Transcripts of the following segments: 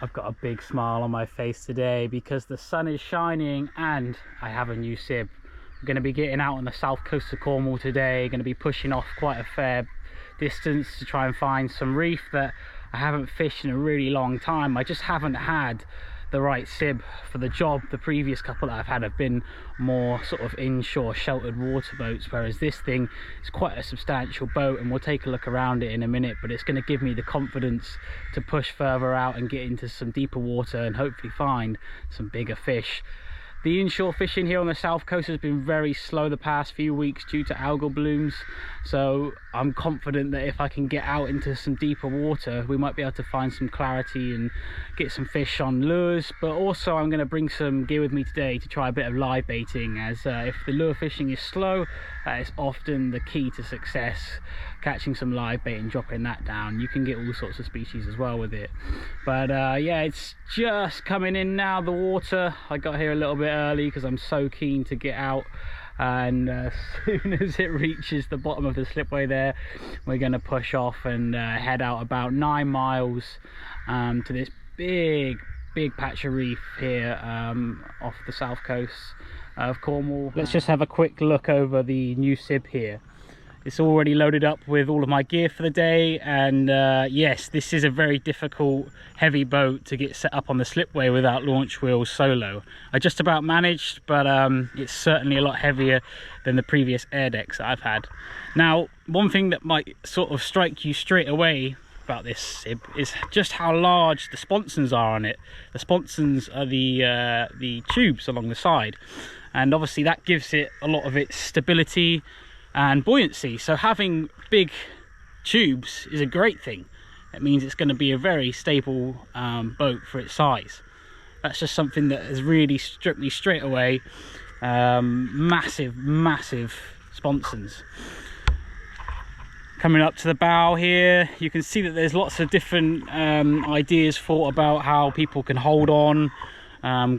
I've got a big smile on my face today because the sun is shining and I have a new sib. I'm going to be getting out on the south coast of Cornwall today, going to be pushing off quite a fair distance to try and find some reef that I haven't fished in a really long time. I just haven't had the right sib for the job. The previous couple that I've had have been more sort of inshore sheltered water boats, whereas this thing is quite a substantial boat, and we'll take a look around it in a minute, but it's going to give me the confidence to push further out and get into some deeper water and hopefully find some bigger fish. The inshore fishing here on the south coast has been very slow the past few weeks due to algal blooms, so I'm confident that if I can get out into some deeper water, we might be able to find some clarity and get some fish on lures. But also I'm going to bring some gear with me today to try a bit of live baiting, as if the lure fishing is slow, that is often the key to success. Catching some live bait and dropping that down, you can get all sorts of species as well with it. But yeah, it's just coming in now, the water. I got here a little bit early because I'm so keen to get out, and as soon as it reaches the bottom of the slipway there, we're going to push off and head out about 9 miles to this big patch of reef here off the south coast of Cornwall. Let's just have a quick look over the new sib here. It's already loaded up with all of my gear for the day, and yes, this is a very difficult heavy boat to get set up on the slipway without launch wheels solo. I just about managed, but it's certainly a lot heavier than the previous air decks that I've had. Now, one thing that might sort of strike you straight away about this sib is just how large the sponsons are on it. The sponsons are the tubes along the side, and obviously that gives it a lot of its stability and buoyancy. So having big tubes is a great thing. It means it's going to be a very stable boat for its size. That's just something that has really struck me straight away. Massive sponsons. Coming up to the bow here, you can see that there's lots of different ideas thought about how people can hold on.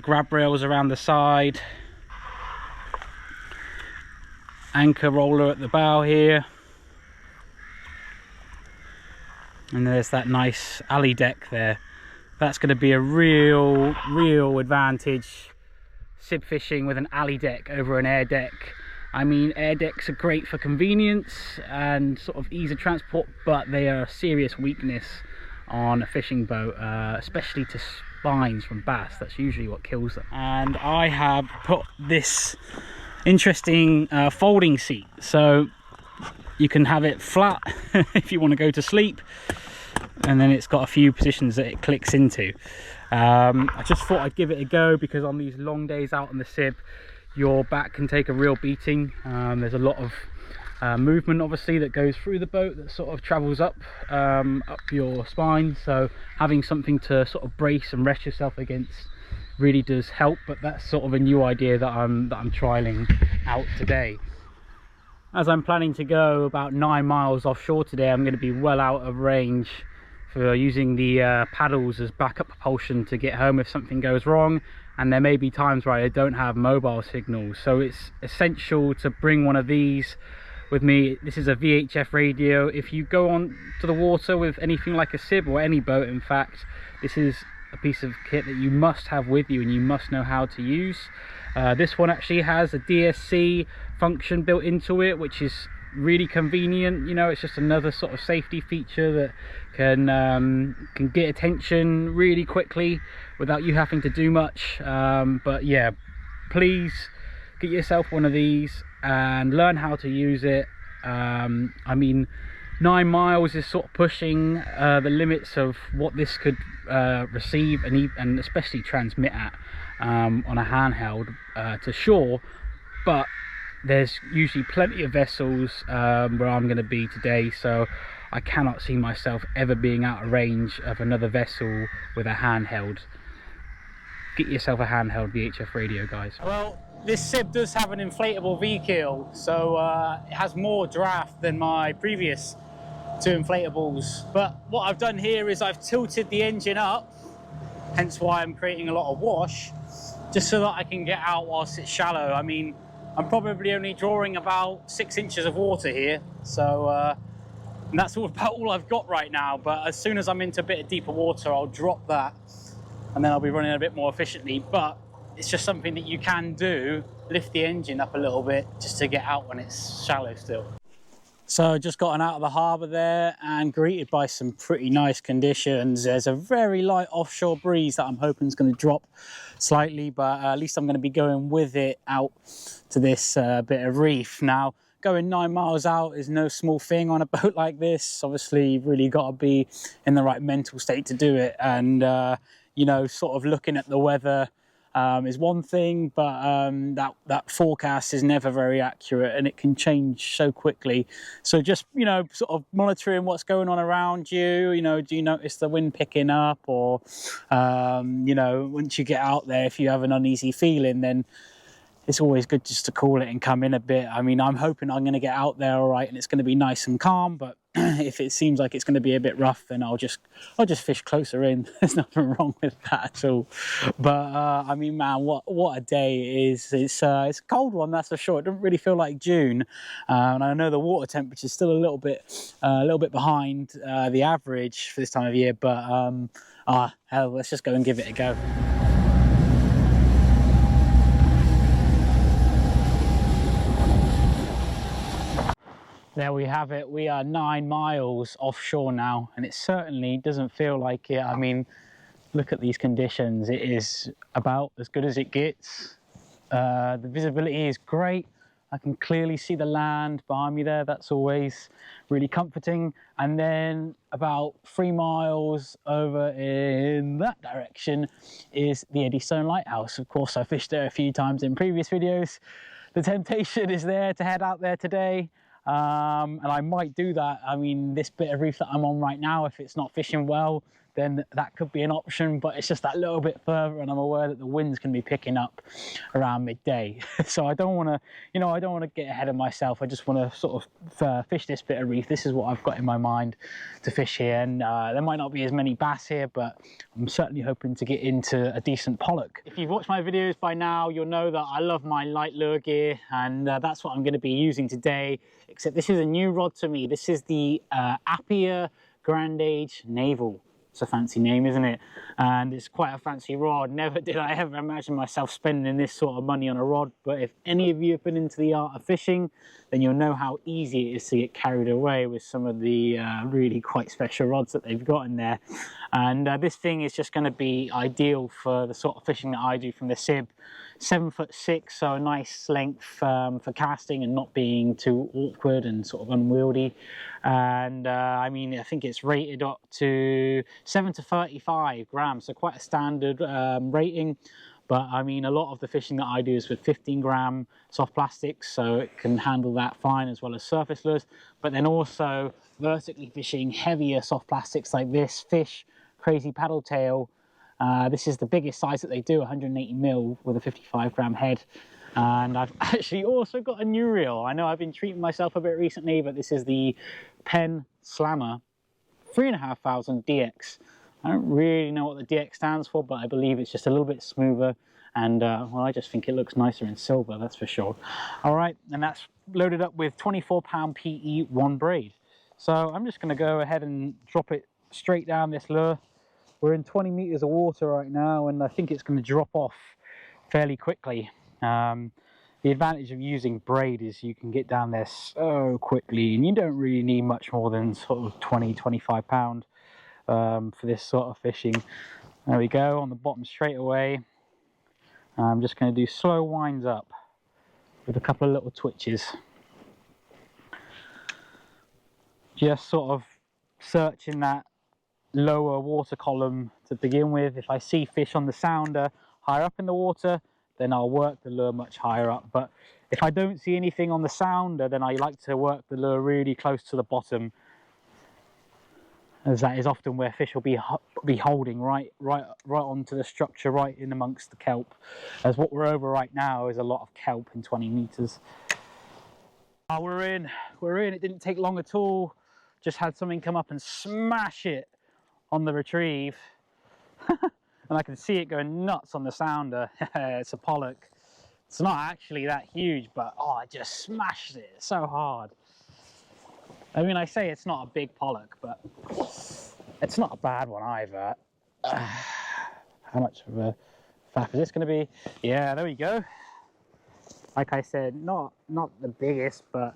Grab rails around the side, anchor roller at the bow here, and there's that nice alley deck there. That's going to be a real advantage, sib fishing with an alley deck over an air deck. I mean, air decks are great for convenience and sort of ease of transport, but they are a serious weakness on a fishing boat, especially to spines from bass. That's usually what kills them. And I have put this interesting folding seat, so you can have it flat if you want to go to sleep, and then it's got a few positions that it clicks into. I just thought I'd give it a go because on these long days out on the sib, your back can take a real beating. There's a lot of movement obviously that goes through the boat that sort of travels up your spine, so having something to sort of brace and rest yourself against really does help. But that's sort of a new idea that I'm trialing out today. As I'm planning to go about 9 miles offshore today, I'm going to be well out of range for using the paddles as backup propulsion to get home if something goes wrong, and there may be times where I don't have mobile signals, so it's essential to bring one of these with me. This is a VHF radio. If you go on to the water with anything like a sib, or any boat in fact, this is a piece of kit that you must have with you and you must know how to use. This one actually has a DSC function built into it, which is really convenient. You know, it's just another sort of safety feature that can get attention really quickly without you having to do much. But yeah, please get yourself one of these and learn how to use it. I mean, 9 miles is sort of pushing the limits of what this could receive and especially transmit at on a handheld to shore, but there's usually plenty of vessels where I'm going to be today, so I cannot see myself ever being out of range of another vessel with a handheld. Get yourself a handheld VHF radio, guys. Well, this sib does have an inflatable V-keel, so it has more draft than my previous 2 inflatables. But what I've done here is I've tilted the engine up, hence why I'm creating a lot of wash, just so that I can get out whilst it's shallow. I mean, I'm probably only drawing about 6 inches of water here, so and that's about all I've got right now. But as soon as I'm into a bit of deeper water, I'll drop that and then I'll be running a bit more efficiently. But it's just something that you can do, lift the engine up a little bit just to get out when it's shallow still. So just gotten out of the harbour there and greeted by some pretty nice conditions. There's a very light offshore breeze that I'm hoping is going to drop slightly, but at least I'm going to be going with it out to this bit of reef. Now, going 9 miles out is no small thing on a boat like this. Obviously, you've really got to be in the right mental state to do it. And, you know, sort of looking at the weather is one thing, but that forecast is never very accurate and it can change so quickly. So just, you know, sort of monitoring what's going on around you. You know, do you notice the wind picking up, or you know, once you get out there, if you have an uneasy feeling, then it's always good just to call it and come in a bit. I mean, I'm hoping I'm going to get out there all right and it's going to be nice and calm, but if it seems like it's going to be a bit rough, then I'll just fish closer in. There's nothing wrong with that at all. But I mean, man, what a day it is. It's a cold one, that's for sure. It doesn't really feel like June, and I know the water temperature is still a little bit behind the average for this time of year. But hell, let's just go and give it a go. There we have it. We are 9 miles offshore now, and it certainly doesn't feel like it. I mean, look at these conditions. It is about as good as it gets. The visibility is great. I can clearly see the land behind me there. That's always really comforting. And then about 3 miles over in that direction is the Eddystone Lighthouse. Of course, I fished there a few times in previous videos. The temptation is there to head out there today. And I might do that. I mean, this bit of reef that I'm on right now, if it's not fishing well, then that could be an option, but it's just that little bit further, and I'm aware that the winds can be picking up around midday. So I don't want to, you know, I don't want to get ahead of myself. I just want to sort of fish this bit of reef. This is what I've got in my mind to fish here, and there might not be as many bass here, but I'm certainly hoping to get into a decent pollock. If you've watched my videos by now, you'll know that I love my light lure gear, and that's what I'm going to be using today, except this is a new rod to me. This is the Apia Grand Age Naval. It's a fancy name, isn't it? And it's quite a fancy rod. Never did I ever imagine myself spending this sort of money on a rod. But if any of you have been into the art of fishing, then you'll know how easy it is to get carried away with some of the really quite special rods that they've got in there. And this thing is just going to be ideal for the sort of fishing that I do from the Sib. 7'6", so a nice length for casting and not being too awkward and sort of unwieldy. And I mean, I think it's rated up to 7 to 35 grams, so quite a standard rating. But I mean, a lot of the fishing that I do is with 15-gram soft plastics, so it can handle that fine, as well as surface lures. But then also vertically fishing heavier soft plastics like this fish crazy paddle tail. This is the biggest size that they do, 180mm with a 55-gram head. And I've actually also got a new reel. I know I've been treating myself a bit recently, but this is the Penn Slammer 3500 DX. I don't really know what the DX stands for, but I believe it's just a little bit smoother. And well, I just think it looks nicer in silver, that's for sure. All right, and that's loaded up with 24-pound PE 1 braid. So I'm just going to go ahead and drop it straight down this lure. We're in 20 meters of water right now, and I think it's going to drop off fairly quickly. The advantage of using braid is you can get down there so quickly, and you don't really need much more than sort of 20-25 pound for this sort of fishing. There we go, on the bottom straight away. I'm just going to do slow winds up with a couple of little twitches. Just sort of searching that lower water column to begin with. If I see fish on the sounder higher up in the water, then I'll work the lure much higher up. But if I don't see anything on the sounder, then I like to work the lure really close to the bottom, as that is often where fish will be holding right onto the structure, right in amongst the kelp. As what we're over right now is a lot of kelp in 20 meters. Oh, we're in. It didn't take long at all. Just had something come up and smash it on the retrieve. And I can see it going nuts on the sounder. It's a pollock. It's not actually that huge, but oh, I just smashed it so hard. I mean, I say it's not a big pollock, but it's not a bad one either. how much of a faff is this going to be? Yeah, there we go. Like I said, not the biggest, but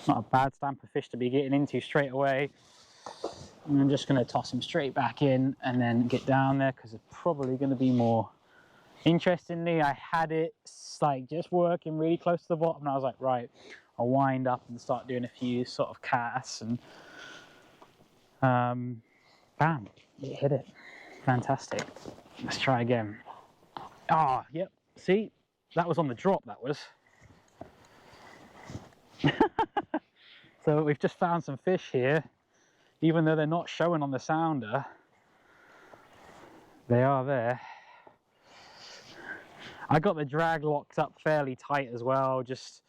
not a bad stamp of fish to be getting into straight away. And I'm just going to toss him straight back in and then get down there, because there's probably going to be more. Interestingly, I had it like just working really close to the bottom, and I was like, right, I'll wind up and start doing a few sort of casts, and bam, it hit it. Fantastic. Let's try again. Ah, yep, see, that was on the drop, that was. So we've just found some fish here, even though they're not showing on the sounder, they are there. I got the drag locked up fairly tight as well, just,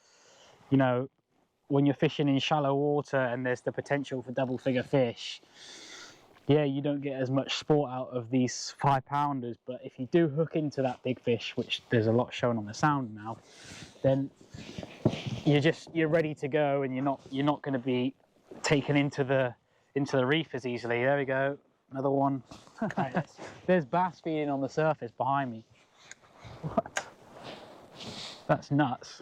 you know, when you're fishing in shallow water and there's the potential for double figure fish, yeah, you don't get as much sport out of these 5-pounders, but if you do hook into that big fish, which there's a lot shown on the sound now, then you're ready to go, and you're not going to be taken into the reef as easily. There we go, another one. There's bass feeding on the surface behind me. What? That's nuts.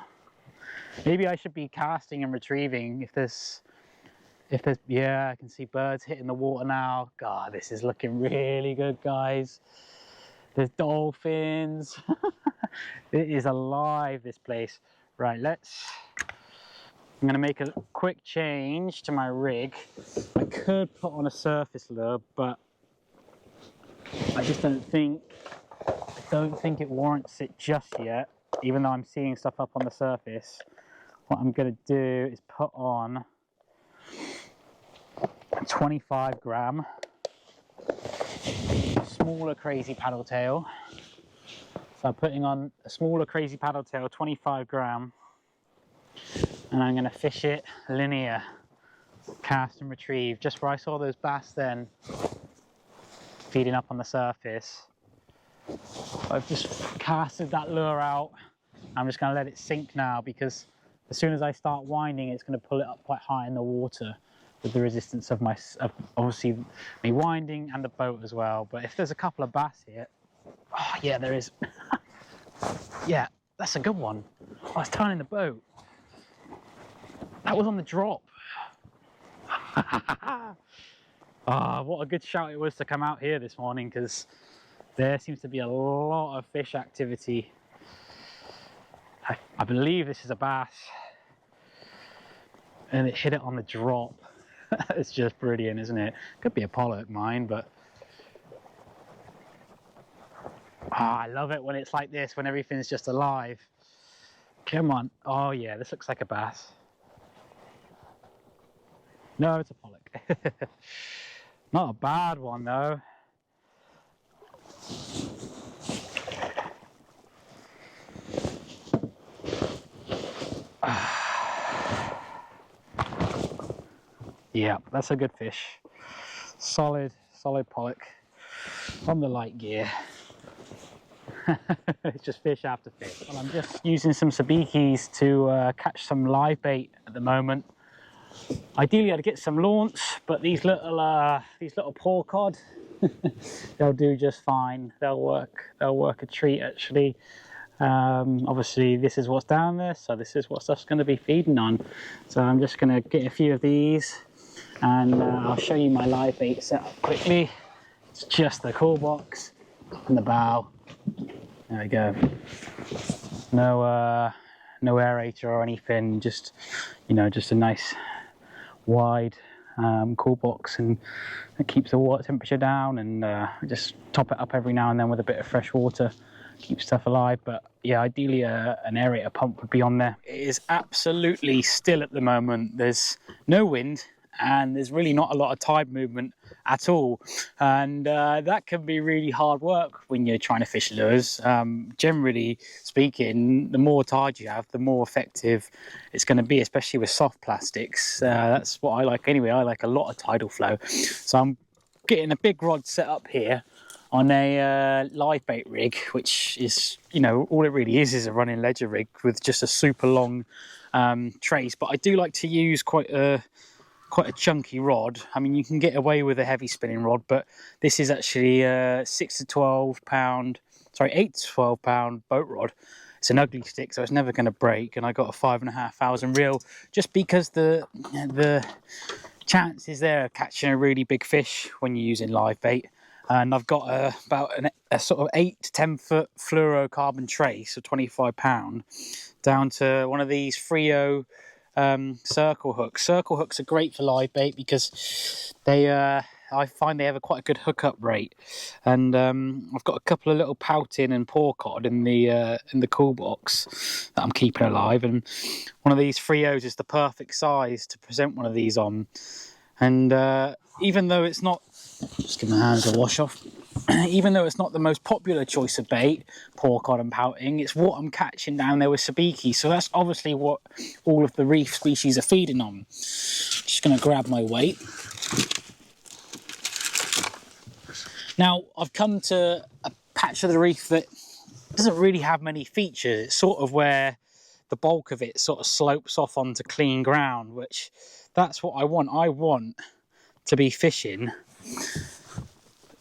Maybe I should be casting and retrieving if there's, yeah, I can see birds hitting the water now. God, this is looking really good, guys. There's dolphins. It is alive, this place. Right, I'm gonna make a quick change to my rig. I could put on a surface lure, but I just don't think it warrants it just yet, even though I'm seeing stuff up on the surface. What I'm going to do is put on a 25 gram smaller crazy paddle tail. So I'm putting on a smaller crazy paddle tail, 25 gram, and I'm going to fish it linear, cast and retrieve, just where I saw those bass then feeding up on the surface. I've just casted that lure out. I'm just going to let it sink now, because as soon as I start winding, it's going to pull it up quite high in the water with the resistance of obviously me winding and the boat as well. But if there's a couple of bass here, oh yeah, there is. Yeah, that's a good one. Oh, it's turning the boat. That was on the drop. Ah, what a good shout it was to come out here this morning, because there seems to be a lot of fish activity. I believe this is a bass, and it hit it on the drop. It's just brilliant, isn't it? Could be a pollock, mine, but I love it when it's like this, when everything's just alive. Come on. Oh yeah, this looks like a bass. No, it's a pollock. Not a bad one though. Yeah, that's a good fish. Solid pollock from the light gear. It's just fish after fish. Well, I'm just using some sabikis to catch some live bait at the moment. Ideally I'd get some launch, but these little paw cod, they'll do just fine. They'll work a treat actually. Obviously this is what's down there, so this is what stuff's going to be feeding on. So I'm just going to get a few of these, and I'll show you my live bait setup quickly. It's just the cool box and the bow. There we go. No aerator or anything, just just a nice wide cool box, and it keeps the water temperature down, and just top it up every now and then with a bit of fresh water. Keep stuff alive. But yeah, ideally an aerator pump would be on there. It is absolutely still at the moment. There's no wind, and there's really not a lot of tide movement at all, and that can be really hard work when you're trying to fish lures. Generally speaking, the more tide you have, the more effective it's going to be, especially with soft plastics. That's what I like anyway. I like a lot of tidal flow, so I'm getting a big rod set up here on a live bait rig, which is, all it really is a running ledger rig with just a super long trace. But I do like to use quite a quite a chunky rod. I mean, you can get away with a heavy spinning rod, but this is actually a 8 to 12 pound boat rod. It's an ugly stick, so it's never going to break, and I got a 5,500 reel just because the chances there of catching a really big fish when you're using live bait. And I've got about a sort of 8 to 10 foot fluorocarbon trace of 25 pound down to one of these Frio circle hooks. Circle hooks are great for live bait because they I find they have quite a good hookup rate, and I've got a couple of little pouting and paw cod in the cool box that I'm keeping alive, and one of these Frios is the perfect size to present one of these on. And even though it's not, just give my hands a wash off, even though it's not the most popular choice of bait, paw cod and pouting, it's what I'm catching down there with sabiki, so that's obviously what all of the reef species are feeding on. Just going to grab my weight. Now, I've come to a patch of the reef that doesn't really have many features. It's sort of where the bulk of it sort of slopes off onto clean ground, which that's what I want. I want to be fishing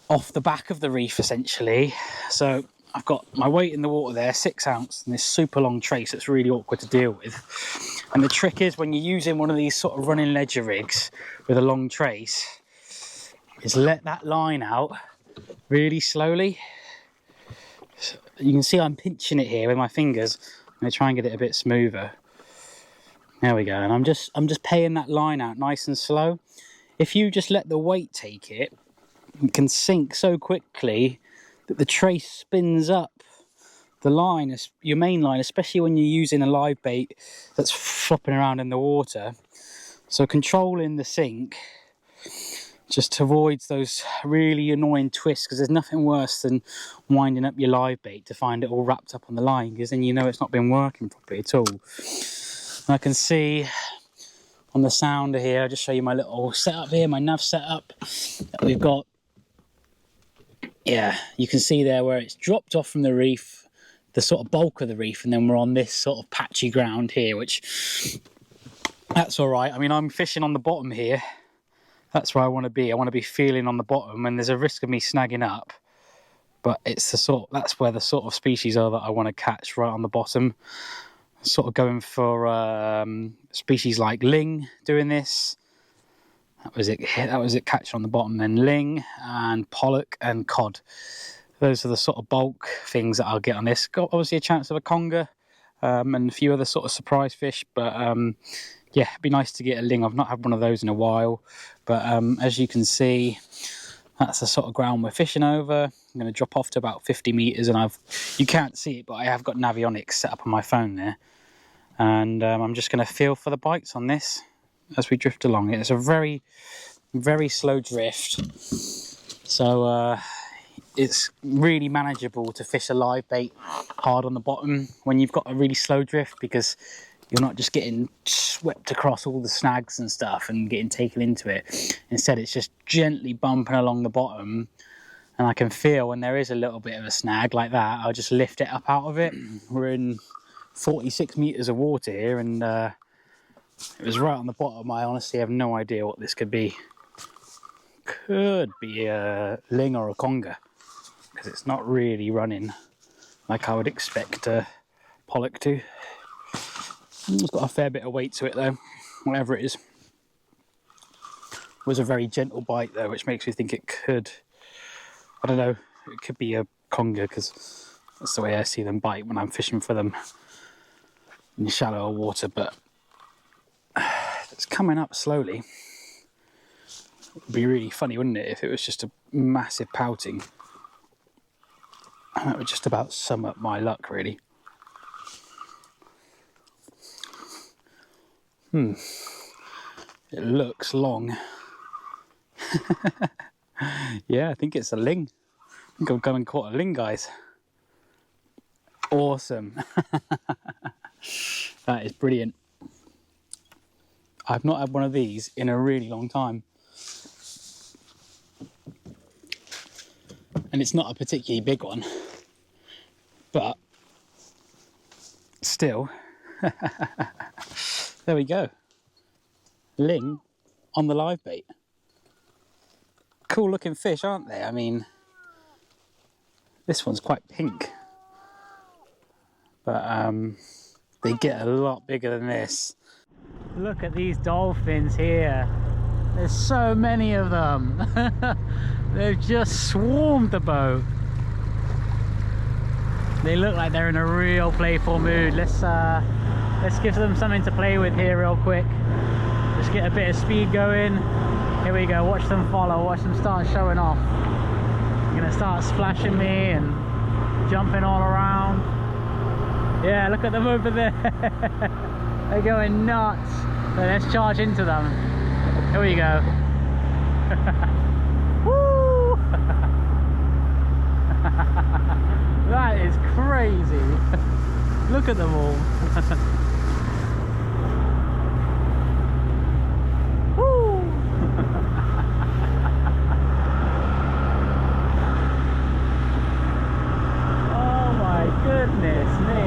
off the back of the reef, essentially. So I've got my weight in the water there, 6 ounce, and this super long trace that's really awkward to deal with. And the trick is, when you're using one of these sort of running ledger rigs with a long trace, is let that line out really slowly. So you can see I'm pinching it here with my fingers. I'm going to try and get it a bit smoother. There we go. And I'm just paying that line out nice and slow. If you just let the weight take it, it can sink so quickly that the trace spins up the line, your main line, especially when you're using a live bait that's flopping around in the water. So controlling the sink just avoids those really annoying twists, because there's nothing worse than winding up your live bait to find it all wrapped up on the line, because then you know it's not been working properly at all. And I can see on the sounder here, I'll just show you my little setup here, my nav setup that we've got. Yeah, you can see there where it's dropped off from the reef, the sort of bulk of the reef, and then we're on this sort of patchy ground here, which that's all right. I mean, I'm fishing on the bottom here. That's where I want to be. I want to be feeling on the bottom, and there's a risk of me snagging up, but it's that's where the sort of species are that I want to catch, right on the bottom. Sort of going for species like ling doing this. That was it catching on the bottom. Then ling and pollock and cod. Those are the sort of bulk things that I'll get on this. Got obviously a chance of a conger and a few other sort of surprise fish, but yeah, it'd be nice to get a ling. I've not had one of those in a while, but as you can see, that's the sort of ground we're fishing over. I'm going to drop off to about 50 meters, and you can't see it, but I have got Navionics set up on my phone there, and I'm just going to feel for the bites on this as we drift along. It's a very, very slow drift, so it's really manageable to fish a live bait hard on the bottom when you've got a really slow drift, because you're not just getting swept across all the snags and stuff and getting taken into it. Instead, it's just gently bumping along the bottom, and I can feel when there is a little bit of a snag like that, I'll just lift it up out of it. We're in 46 meters of water here, and it was right on the bottom. I honestly have no idea what this could be. Could be a ling or a conger, because it's not really running like I would expect a pollock to. It's got a fair bit of weight to it though, whatever it is. It was a very gentle bite though, which makes me think it could, I don't know, it could be a conger, because that's the way I see them bite when I'm fishing for them in shallower water. But it's coming up slowly. It would be really funny, wouldn't it, if it was just a massive pouting. That would just about sum up my luck, really. It looks long. Yeah, I think it's a ling. I think I've gone and caught a ling, guys. Awesome. That is brilliant. I've not had one of these in a really long time. And it's not a particularly big one, but still. There we go. Ling on the live bait. Cool looking fish, aren't they? I mean, this one's quite pink, but they get a lot bigger than this. Look at these dolphins here. There's so many of them. They've just swarmed the boat. They look like they're in a real playful mood. Let's give them something to play with here real quick. Just get a bit of speed going. Here we go, watch them follow, watch them start showing off. They're gonna start splashing me and jumping all around. Yeah, look at them over there. They're going nuts. So let's charge into them. Here we go. Woo! That is crazy. Look at them all. Woo! Oh my goodness me.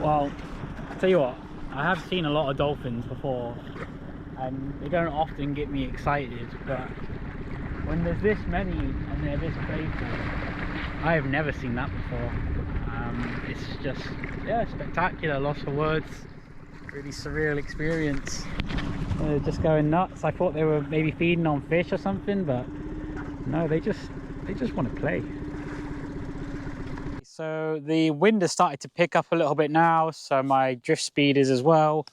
Well, I'll tell you what, I have seen a lot of dolphins before and they don't often get me excited, but when there's this many and they're this playful, I have never seen that before. It's just, yeah, spectacular, lost for words, really surreal experience. They're just going nuts. I thought they were maybe feeding on fish or something, but no, they just want to play. So the wind has started to pick up a little bit now, so my drift speed is as well.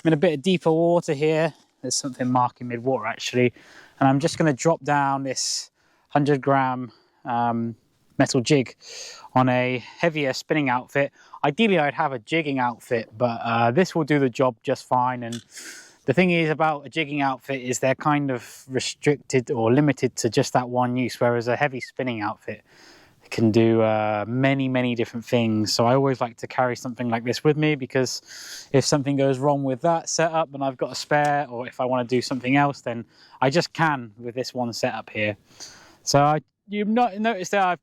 I'm in a bit of deeper water here. There's something marking mid-water actually, and I'm just going to drop down this 100-gram metal jig on a heavier spinning outfit. Ideally I'd have a jigging outfit, but this will do the job just fine. And the thing is about a jigging outfit is they're kind of restricted or limited to just that one use, whereas a heavy spinning outfit can do many different things. So I always like to carry something like this with me, because if something goes wrong with that setup and I've got a spare, or if I want to do something else, then I just can with this one setup here. So you've not noticed that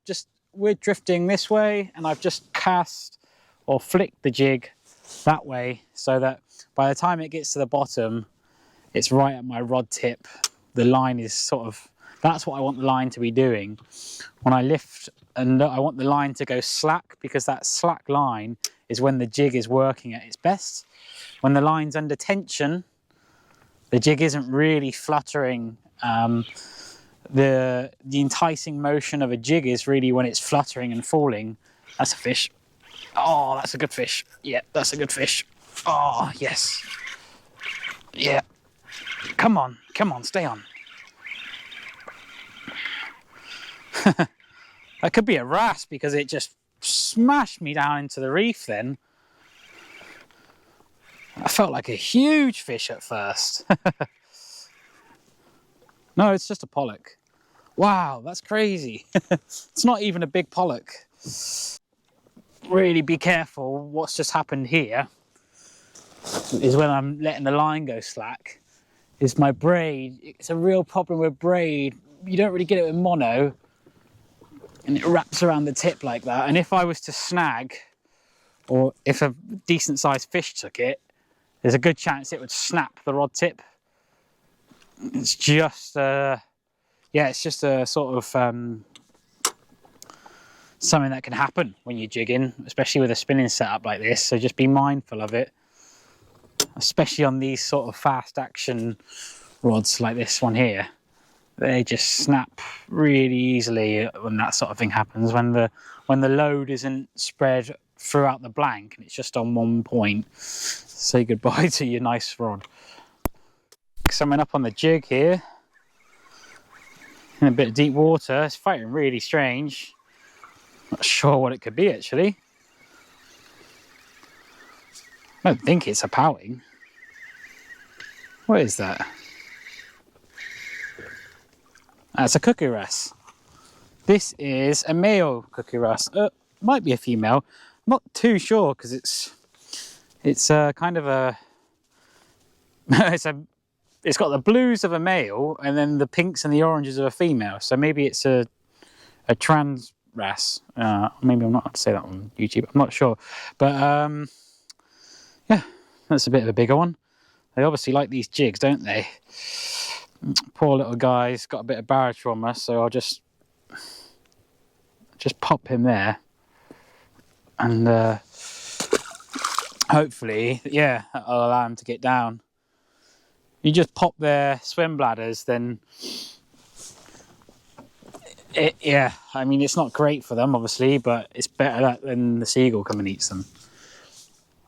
we're drifting this way, and I've just cast or flicked the jig that way, so that by the time it gets to the bottom, it's right at my rod tip. The line is sort of, that's what I want the line to be doing when I lift, and I want the line to go slack, because that slack line is when the jig is working at its best. When the line's under tension, the jig isn't really fluttering. The enticing motion of a jig is really when it's fluttering and falling. That's a fish. Oh, that's a good fish. Yeah, that's a good fish. Oh, yes. Yeah. Come on, stay on. That could be a wrasse, because it just smashed me down into the reef then. I felt like a huge fish at first. No, it's just a pollock. Wow, that's crazy. It's not even a big pollock. Really be careful. What's just happened here is when I'm letting the line go slack, is my braid. It's a real problem with braid. You don't really get it with mono, and it wraps around the tip like that. And if I was to snag, or if a decent sized fish took it, there's a good chance it would snap the rod tip. It's just yeah, it's just a sort of something that can happen when you're jigging, especially with a spinning setup like this. So just be mindful of it, especially on these sort of fast action rods like this one here. They just snap really easily when that sort of thing happens, when the load isn't spread threw out the blank and it's just on one point. Say goodbye to your nice rod. Coming up on the jig here in a bit of deep water. It's fighting really strange. Not sure what it could be actually. I don't think it's a pouting. What is that? That's a cuckoo wrasse. This is a male cuckoo wrasse. Might be a female. I'm not too sure because it's kind of a it's got the blues of a male and then the pinks and the oranges of a female. So maybe it's a trans wrasse. Maybe I'm not allowed to say that on YouTube. I'm not sure, but yeah, that's a bit of a bigger one. They obviously like these jigs, don't they? Poor little guy's got a bit of barrage trauma, so I'll just pop him there, and hopefully, yeah, that'll allow him to get down. You just pop their swim bladders, then yeah, I mean, it's not great for them, obviously, but it's better than the seagull come and eats them.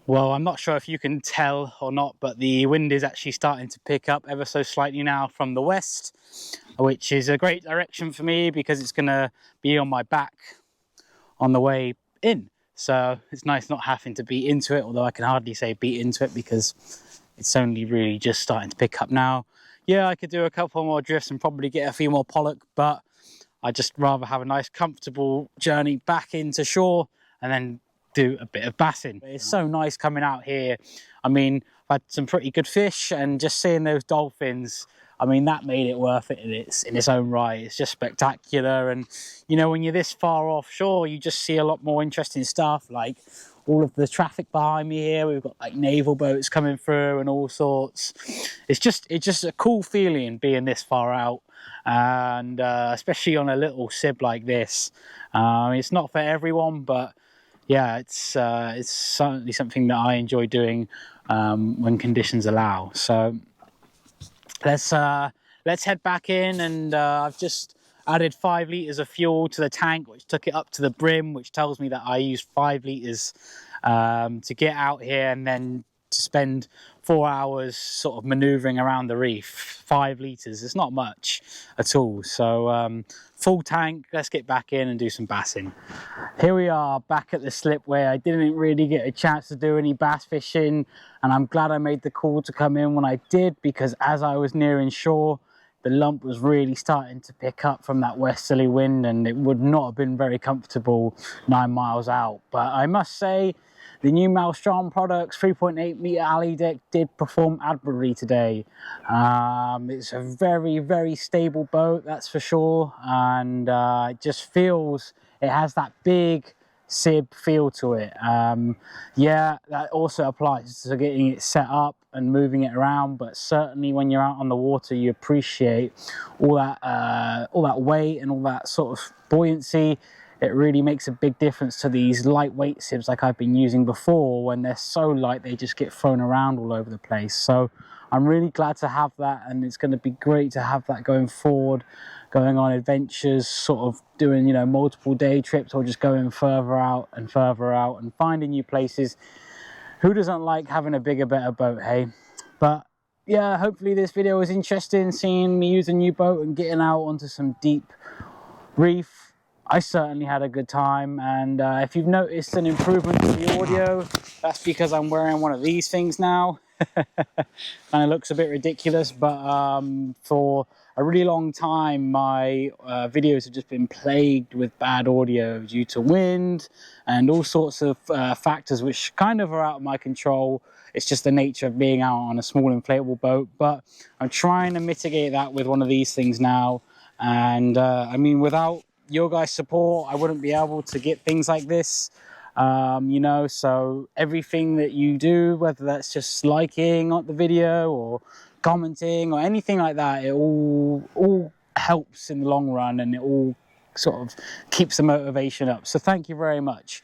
Well, I'm not sure if you can tell or not, but the wind is actually starting to pick up ever so slightly now from the west, which is a great direction for me because it's going to be on my back on the way in. So it's nice not having to beat into it, although I can hardly say beat into it because it's only really just starting to pick up now. Yeah, I could do a couple more drifts and probably get a few more pollock, but I'd just rather have a nice comfortable journey back into shore and then do a bit of bassing. It's so nice coming out here. I mean, I've had some pretty good fish, and just seeing those dolphins, I mean, that made it worth it in its own right. It's just spectacular. And you know, when you're this far offshore, you just see a lot more interesting stuff, like all of the traffic behind me here. We've got like naval boats coming through and all sorts. It's just a cool feeling being this far out, and especially on a little sib like this. It's not for everyone, but yeah, it's certainly something that I enjoy doing when conditions allow. So let's head back in, and I've just added 5 litres of fuel to the tank, which took it up to the brim, which tells me that I used 5 litres to get out here and then to spend 4 hours sort of manoeuvring around the reef. 5 litres, it's not much at all. So full tank, let's get back in and do some bassing. Here we are back at the slip where I didn't really get a chance to do any bass fishing, and I'm glad I made the call to come in when I did, because as I was nearing shore, the lump was really starting to pick up from that westerly wind, and it would not have been very comfortable 9 miles out. But I must say, the new Maelstrom Products 3.8 metre alley deck did perform admirably today. It's a very, very stable boat, that's for sure, and it just feels, it has that big sib feel to it. Yeah, that also applies to getting it set up and moving it around, but certainly when you're out on the water, you appreciate all that weight and all that sort of buoyancy. It really makes a big difference to these lightweight sibs like I've been using before. When they're so light, they just get thrown around all over the place. So I'm really glad to have that, and it's going to be great to have that going forward, going on adventures, sort of doing, you know, multiple day trips, or just going further out and finding new places. Who doesn't like having a bigger, better boat, hey? But yeah, hopefully this video was interesting, seeing me use a new boat and getting out onto some deep reef. I certainly had a good time, and if you've noticed an improvement in the audio, that's because I'm wearing one of these things now. Kind of looks a bit ridiculous, but for a really long time my videos have just been plagued with bad audio due to wind and all sorts of factors which kind of are out of my control. It's just the nature of being out on a small inflatable boat, but I'm trying to mitigate that with one of these things now. And I mean, without your guys' support, I wouldn't be able to get things like this. You know, so everything that you do, whether that's just liking on the video or commenting or anything like that, it all helps in the long run, and it all sort of keeps the motivation up. So thank you very much.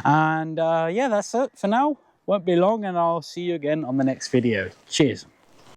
And yeah, that's it for now. Won't be long, and I'll see you again on the next video. Cheers.